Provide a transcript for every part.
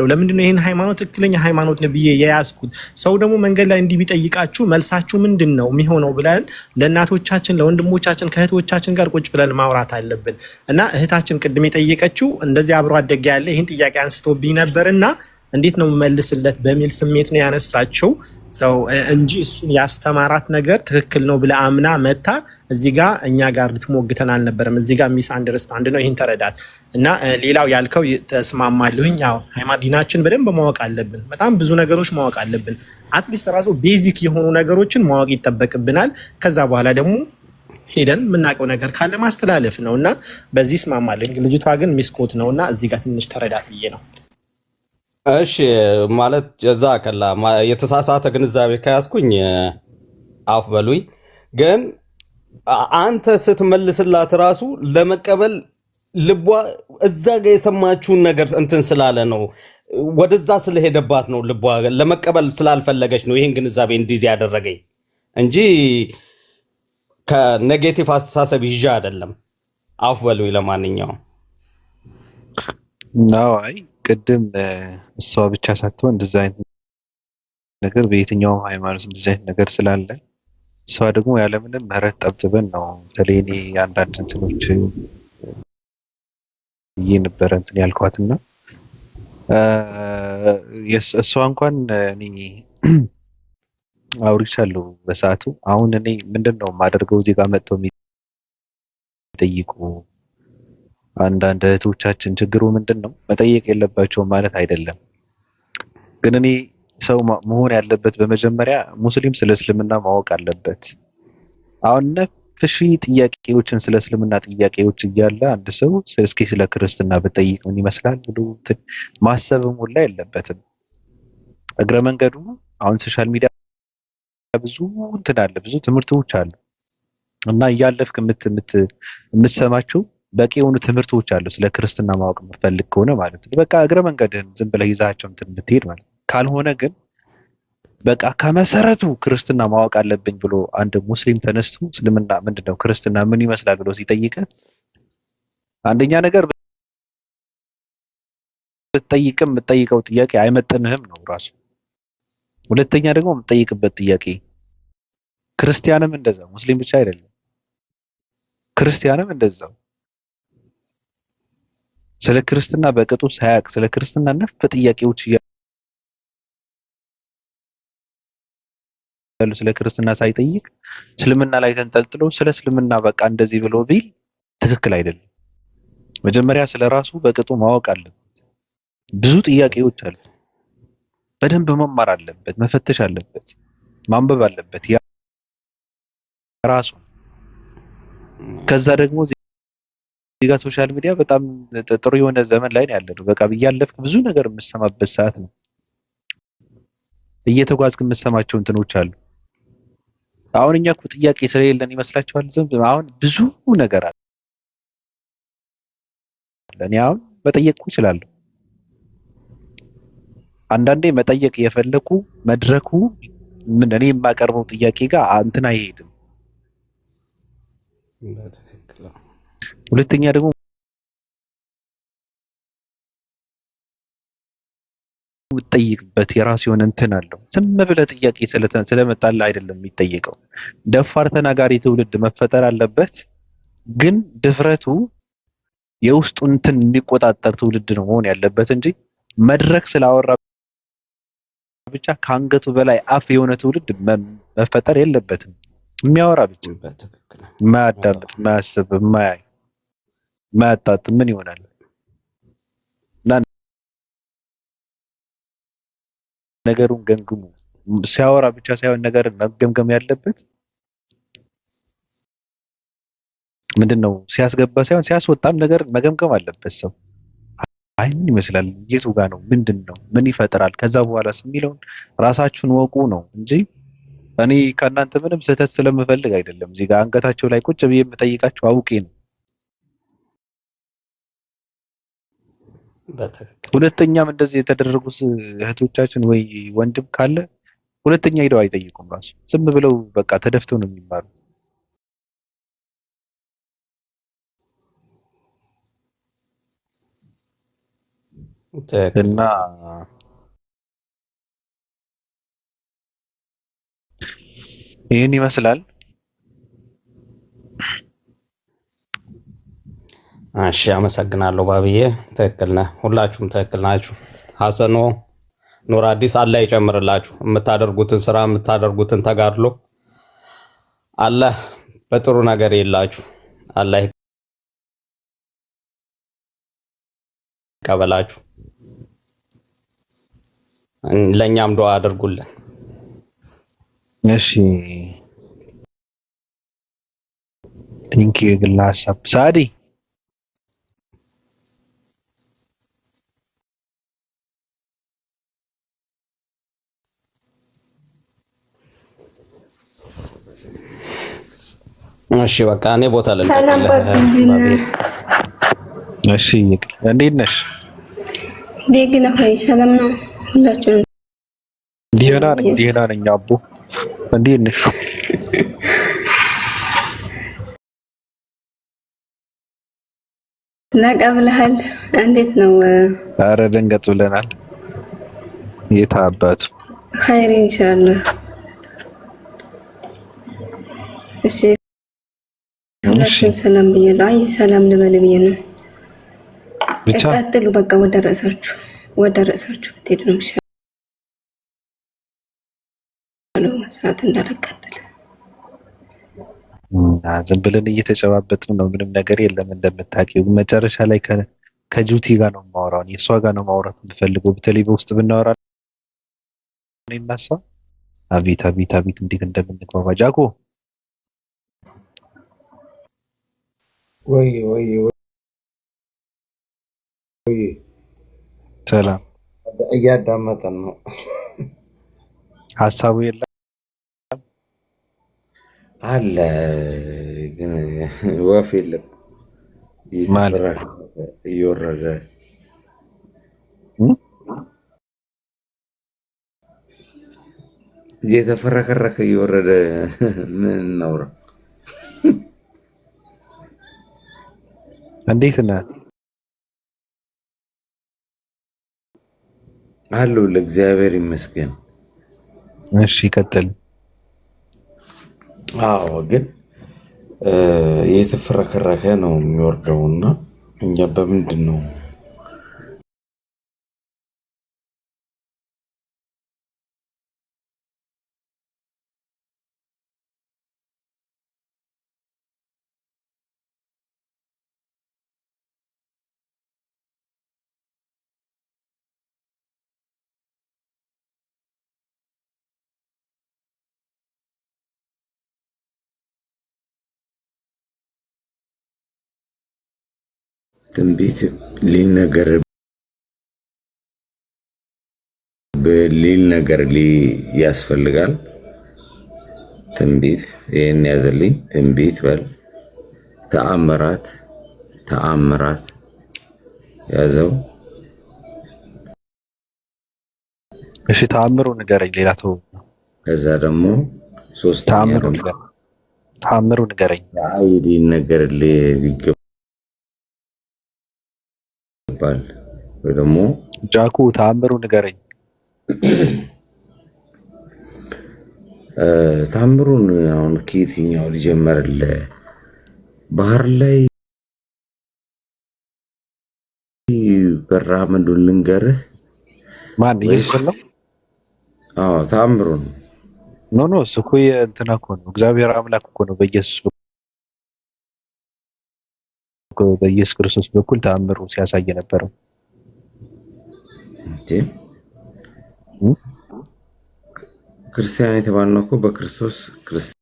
ለምንድን ነው ይሄን ሃይማኖት ትክክለኛ ሃይማኖት ነው ብዬ የያዝኩት? ሰው ደግሞ መንገድ ላይ እንዲህ ቢጠይቃችሁ መልሳችሁ ምንድን ነው የሚሆነው ብለን ለእናቶቻችን ለወንድሞቻችን ከእህቶቻችን ጋር ቁጭ ብለን ማውራት አለብን። እና እህታችን ቅድም የጠየቀችው እንደዚህ አብሮ አደጋ ያለ ይህን ጥያቄ አንስቶብኝ ነበርና እንዴት ነው መልስለት በሚል ስሜት ነው ያነሳችው ሰው እንጂ እሱን ያስተማራት ነገር ትክክል ነው ብላ አምና መታ እዚህ ጋር እኛ ጋር ልትሞግተን አልነበረም። እዚህ ጋር ሚስ አንደርስታንድ ነው። ይህን ተረዳት። እና ሌላው ያልከው ተስማማለሁኝ። ያው ሃይማኖታችን በደንብ ማወቅ አለብን። በጣም ብዙ ነገሮች ማወቅ አለብን። አትሊስት ራሱ ቤዚክ የሆኑ ነገሮችን ማወቅ ይጠበቅብናል። ከዛ በኋላ ደግሞ ሄደን የምናውቀው ነገር ካለ ማስተላለፍ ነው እና በዚህ እስማማለሁ። ልጅቷ ግን ሚስኮት ነው እና እዚህ ጋር ትንሽ ተረዳት ብዬ ነው። እሺ ማለት ጀዛ ከላ የተሳሳተ ግንዛቤ ከያዝኩኝ አፍ በሉኝ። ግን አንተ ስትመልስላት ራሱ ለመቀበል ልቧ እዛ ጋር የሰማችውን ነገር እንትን ስላለ ነው፣ ወደዛ ስለሄደባት ነው። ልቧ ለመቀበል ስላልፈለገች ነው ይህን ግንዛቤ እንዲዝ ያደረገኝ እንጂ ከኔጌቲቭ አስተሳሰብ ይዣ አይደለም። አፍ በሉኝ። ለማንኛውም ነው አይ ቅድም እሷ ብቻ ሳትሆን እንደዛ አይነት ነገር በየትኛው ሃይማኖት እንደዛ አይነት ነገር ስላለ እሷ ደግሞ ያለምንም ምህረት ጠብጥበን ነው ተለኔ አንዳንድ እንትኖች ነበረ እንትን ያልኳትና እሷ እንኳን እኔ አውርቻለሁ በሰዓቱ። አሁን እኔ ምንድነው የማደርገው እዚህ ጋር መጥተው የሚጠይቁ አንዳንድ እህቶቻችን ችግሩ ምንድነው መጠየቅ የለባቸውም ማለት አይደለም፣ ግን እኔ ሰው መሆን ያለበት በመጀመሪያ ሙስሊም ስለ እስልምና ማወቅ አለበት። አሁን ነፍሺ ጥያቄዎችን ስለ እስልምና ጥያቄዎች እያለ አንድ ሰው እስኪ ስለ ክርስትና ብጠይቅ ምን ይመስላል ብሎ ማሰብም ሁላ የለበትም። እግረ መንገዱ አሁን ሶሻል ሚዲያ ብዙ እንትን አለ፣ ብዙ ትምህርቶች አሉ እና እያለፍክ የምትሰማቸው በቂ የሆኑ ትምህርቶች አሉ ስለ ክርስትና ማወቅ የምትፈልግ ከሆነ ማለት ነው። በቃ እግረ መንገድህን ዝም ብለህ ይዛቸው እንትን የምትሄድ ማለት ነው። ካልሆነ ግን በቃ ከመሰረቱ ክርስትና ማወቅ አለብኝ ብሎ አንድ ሙስሊም ተነስቶ እስልምና ምንድነው ክርስትና ምን ይመስላል ብሎ ሲጠይቅ አንደኛ ነገር ብትጠይቅም የምትጠይቀው ጥያቄ አይመጥንህም ነው ራሱ። ሁለተኛ ደግሞ የምትጠይቅበት ጥያቄ ክርስቲያንም እንደዛው፣ ሙስሊም ብቻ አይደለም ክርስቲያንም እንደዛው ስለ ክርስትና በቅጡ ሳያቅ ስለ ክርስትና ነፍ ጥያቄዎች ያሉ ስለ ክርስትና ሳይጠይቅ እስልምና ላይ ተንጠልጥሎ ስለ እስልምና በቃ እንደዚህ ብሎ ቢል ትክክል አይደለም። መጀመሪያ ስለ ራሱ በቅጡ ማወቅ አለበት። ብዙ ጥያቄዎች አሉ። በደንብ መማር አለበት፣ መፈተሽ አለበት፣ ማንበብ አለበት ያ ራሱ። ከዛ ደግሞ እዚህ ጋር ሶሻል ሚዲያ በጣም ጥሩ የሆነ ዘመን ላይ ነው ያለነው። በቃ እያለፍክ ብዙ ነገር የምትሰማበት ሰዓት ነው። እየተጓዝክ የምትሰማቸው እንትኖች አሉ። አሁን እኛ እኮ ጥያቄ ስለሌለን ይመስላችኋል? አሁን ብዙ ነገር አለ። እኔ አሁን መጠየቅ እችላለሁ። አንዳንዴ መጠየቅ የፈለኩ መድረኩ ምን እኔ የማቀርበው ጥያቄ ጋር እንትን አይሄድም። ሁለተኛ ደግሞ የምትጠይቅበት የራሱ የሆነ እንትን አለው። ዝም ብለህ ጥያቄ ስለመጣልህ አይደለም የሚጠየቀው። ደፋር ተናጋሪ ትውልድ መፈጠር አለበት፣ ግን ድፍረቱ የውስጡን እንትን የሚቆጣጠር ትውልድ ነው መሆን ያለበት እንጂ መድረክ ስላወራ ብቻ ከአንገቱ በላይ አፍ የሆነ ትውልድ መፈጠር የለበትም። የሚያወራ ብቻ የማያዳምጥ፣ የማያስብ፣ የማያይ፣ የማያጣጥም ምን ይሆናል? ነገሩን ገምግሙ። ሲያወራ ብቻ ሳይሆን ነገርን መገምገም ያለበት ምንድነው? ሲያስገባ ሳይሆን ሲያስወጣም ነገርን መገምገም አለበት ሰው። አይ ምን ይመስላል፣ የቱ ጋር ነው፣ ምንድነው፣ ምን ይፈጥራል፣ ከዛ በኋላስ የሚለውን ራሳችሁን ወቁ ነው እንጂ እኔ ከእናንተ ምንም ስህተት ስለምፈልግ አይደለም። እዚህ ጋር አንገታቸው ላይ ቁጭ ብዬ የምጠይቃቸው አውቄ ነው። ሁለተኛም እንደዚህ የተደረጉ እህቶቻችን ወይ ወንድም ካለ ሁለተኛ ሄደው አይጠይቁም። ራሱ ዝም ብለው በቃ ተደፍተው ነው የሚማሩ። ትክክል። እና ይህን ይመስላል። እሺ አመሰግናለሁ ባብዬ። ትክክል ነህ። ሁላችሁም ትክክል ናችሁ። ሐሰኖ ኑር አዲስ አላህ ይጨምርላችሁ። የምታደርጉትን ስራ የምታደርጉትን ተጋድሎ አላህ በጥሩ ነገር የላችሁ። አላህ ይቀበላችሁ። ለእኛም ዱዓ አድርጉልን። እሺ ቲንክ ዩ የግል ሀሳብ ሳዲ እሺ በቃ እኔ ቦታ ሰላም ልልቀቅልህ። ባቢና እሺ እንዴት ነሽ? ደግና ሆይ ሰላም ነው። ሁላችሁም ደህና ነኝ። አቡ እንዴት ነሽ? ነቃ ብለሃል። እንዴት ነው? አረ ደንገጥ ብለናል። የት አባቱ ኸይር ኢንሻአላህ። እሺ ሁላችሁም ሰላም ብያለሁ። አይ ሰላም ልበል ብዬ ነው። ብቻ ቀጥሉ በቃ ወደ ርዕሳችሁ ብትሄዱ ነው የሚሻለው። ሰዓት እንዳላቃጥል ዝም ብለን እየተጨባበጥን ነው። ምንም ነገር የለም እንደምታውቂው። መጨረሻ ላይ ከጁቲ ጋር ነው የማወራው። እሷ ጋር ነው ማውራት የምፈልገው። በተለይ በውስጥ ብናወራ ነው እናሳ። አቤት አቤት አቤት እንዴት እንደምንግባባ ጃኮ። ወይ ሰላም እያዳመጠን ነው። ሀሳቡ የለም አለ ግን ወፍ የለም። ማለት እየወረደ እየተፈረከረከ እየወረደ ምን እናውራ? እንዴት ነህ? አሉ ለእግዚአብሔር ይመስገን። እሺ ቀጥል። አዎ ግን እየተፈረከረከ ነው የሚወርደውና እኛ በምንድን ነው ትንቢት ሊል ነገር ያስፈልጋል። ትንቢት ይሄን ያዘልኝ። ትንቢት በል ተአምራት ያዘው። እሺ ተአምሩ ንገረኝ። ሌላ ተው። ከዛ ደግሞ ሶስተኛ ተአምሩ ንገረኝ። አይዲ ነገር ይገባል ወይ ደግሞ ጃኩ ተአምሩ ንገረኝ። ታምሩን አሁን ከየትኛው ሊጀመርልህ? ባህር ላይ በራመዱን ልንገርህ። ማን ኢየሱስ ነው? አዎ ታምሩን ኖ እሱ እኮ የእንትና እኮ ነው። እግዚአብሔር አምላክ እኮ ነው በኢየሱስ ክርስቶስ በኩል ተአምሩ ሲያሳይ ነበረው። ክርስቲያን የተባልነው እኮ በክርስቶስ ክርስቲያን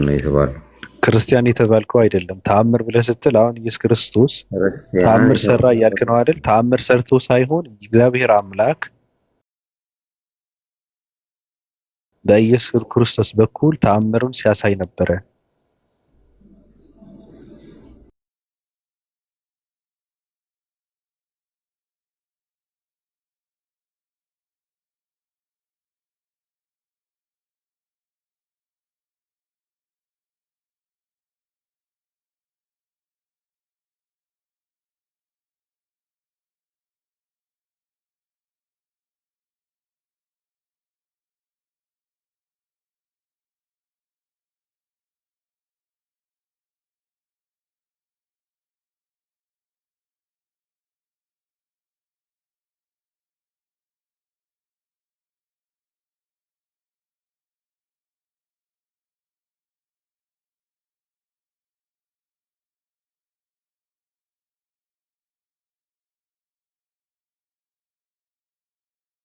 ነው የተባለው። ክርስቲያን የተባልከው አይደለም ተአምር ብለህ ስትል አሁን ኢየሱስ ክርስቶስ ተአምር ሰራ እያልክ ነው አይደል? ተአምር ሰርቶ ሳይሆን እግዚአብሔር አምላክ በኢየሱስ ክርስቶስ በኩል ተአምሩን ሲያሳይ ነበረ።